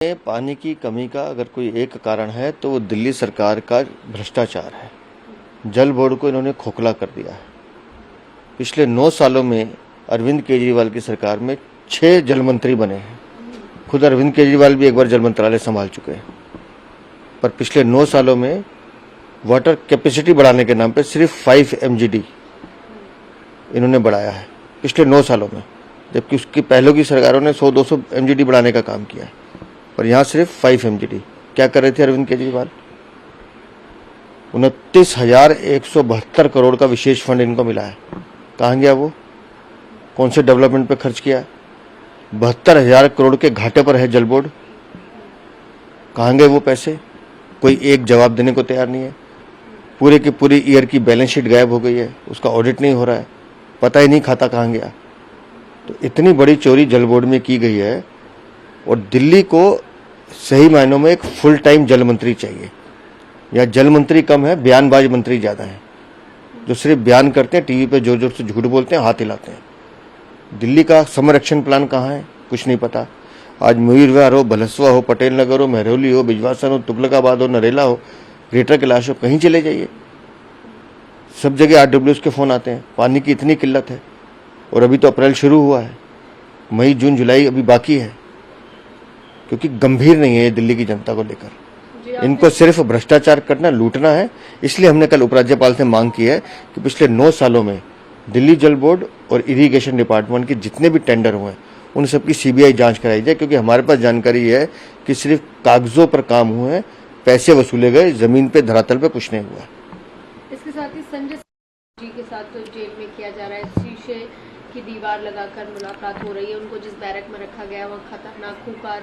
पानी की कमी का अगर कोई एक कारण है तो वो दिल्ली सरकार का भ्रष्टाचार है। जल बोर्ड को इन्होंने खोखला कर दिया है। पिछले 9 सालों में अरविंद केजरीवाल की सरकार में 6 जल मंत्री बने हैं। खुद अरविंद केजरीवाल भी एक बार जल मंत्रालय संभाल चुके हैं, पर पिछले 9 सालों में वाटर कैपेसिटी बढ़ाने के नाम पे सिर्फ 5 MGD इन्होंने बढ़ाया है पिछले 9 सालों में, जबकि उसकी पहले की सरकारों ने 100-200 MGD बढ़ाने का काम किया है, पर यहाँ सिर्फ 5 MGD। क्या कर रहे थे अरविंद केजरीवाल? 29,172 करोड़ का विशेष फंड इनको मिला है। कहाँ गया वो? कौन से डेवलपमेंट पे खर्च किया? 72,000 करोड़ के घाटे पर है जल बोर्ड। कहाँ गए वो पैसे? कोई एक जवाब देने को तैयार नहीं है। पूरे की पूरी ईयर की बैलेंस शीट गायब हो गई है, उसका ऑडिट नहीं हो रहा है, पता ही नहीं खाता कहाँ गया। तो इतनी बड़ी चोरी जल बोर्ड में की गई है, और दिल्ली को सही मायनों में एक फुल टाइम जल मंत्री चाहिए। या जल मंत्री कम है, बयानबाज मंत्री ज्यादा है, जो सिर्फ बयान करते हैं, टीवी पे जोर जोर से झूठ बोलते हैं, हाथ हिलाते हैं। दिल्ली का समर एक्शन प्लान कहाँ है? कुछ नहीं पता। आज मुईरविहार हो, भलसवा हो, पटेल नगर हो, महरौली हो, बिजवासन हो, तुगलकाबाद हो, नरेला हो, ग्रेटर कैलाश हो, कहीं चले जाइए, सब जगह RWS के फोन आते हैं। पानी की इतनी किल्लत है, और अभी तो अप्रैल शुरू हुआ है, मई जून जुलाई अभी बाकी है, क्योंकि गंभीर नहीं है ये दिल्ली की जनता को लेकर। इनको सिर्फ भ्रष्टाचार करना, लूटना है। इसलिए हमने कल उपराज्यपाल से मांग की है कि पिछले 9 सालों में दिल्ली जल बोर्ड और इरिगेशन डिपार्टमेंट के जितने भी टेंडर हुए उन सबकी CBI जांच कराई जाए, क्योंकि हमारे पास जानकारी है कि सिर्फ कागजों पर काम हुए हैं, पैसे वसूले गए, जमीन पे धरातल पे कुछ नहीं हुआ। इसके साथ ही संजय जी के साथ तो जेल में किया जा रहा है, शीशे की दीवार लगाकर मुलाकात हो रही है। उनको जिस बैरक में रखा गया वह खतरनाक खूंखार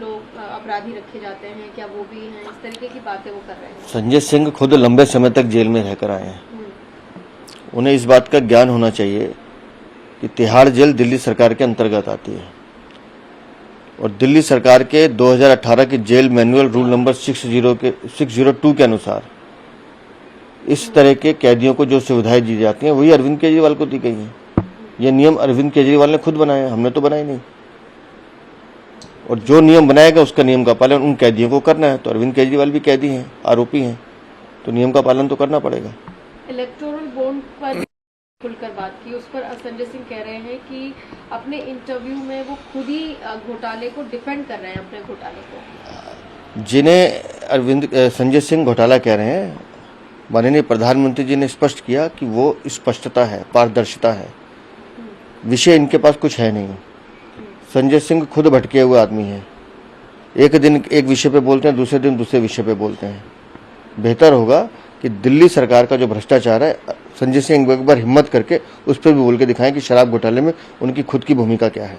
लोग अपराधी रखे जाते हैं, क्या वो भी हैं? इस तरीके की बातें वो कर रहे हैं। संजय सिंह खुद लंबे समय तक जेल में रहकर आए हैं। उन्हें इस बात का ज्ञान होना चाहिए कि तिहाड़ जेल दिल्ली सरकार के अंतर्गत आती है, और दिल्ली सरकार के 2018 के जेल मैनुअल रूल नंबर 602 के अनुसार इस तरह के कैदियों को जो सुविधाएं दी जाती हैं वही अरविंद केजरीवाल को दी गई हैं। ये नियम अरविंद केजरीवाल ने खुद बनाया, हमने तो बनाए नहीं। और जो नियम बनाया गया उसका नियम का पालन उन कैदियों को करना है। तो अरविंद केजरीवाल भी कैदी हैं, आरोपी हैं, तो नियम का पालन तो करना पड़ेगा। इलेक्टोरल बॉन्ड पर खुलकर बात की, उस पर संजय सिंह कह रहे हैं कि अपने इंटरव्यू में वो खुद ही घोटाले को डिफेंड कर रहे हैं, अपने घोटाले को। जिन्हें संजय सिंह घोटाला कह रहे हैं, माननीय प्रधानमंत्री जी ने स्पष्ट किया कि वो स्पष्टता है, पारदर्शिता है, विषय इनके पास कुछ है नहीं। संजय सिंह खुद भटके हुए आदमी हैं, एक दिन एक विषय पे बोलते हैं, दूसरे दिन दूसरे विषय पे बोलते हैं। बेहतर होगा कि दिल्ली सरकार का जो भ्रष्टाचार है, संजय सिंह एक बार हिम्मत करके उस पर भी बोल के दिखाएं कि शराब घोटाले में उनकी खुद की भूमिका क्या है।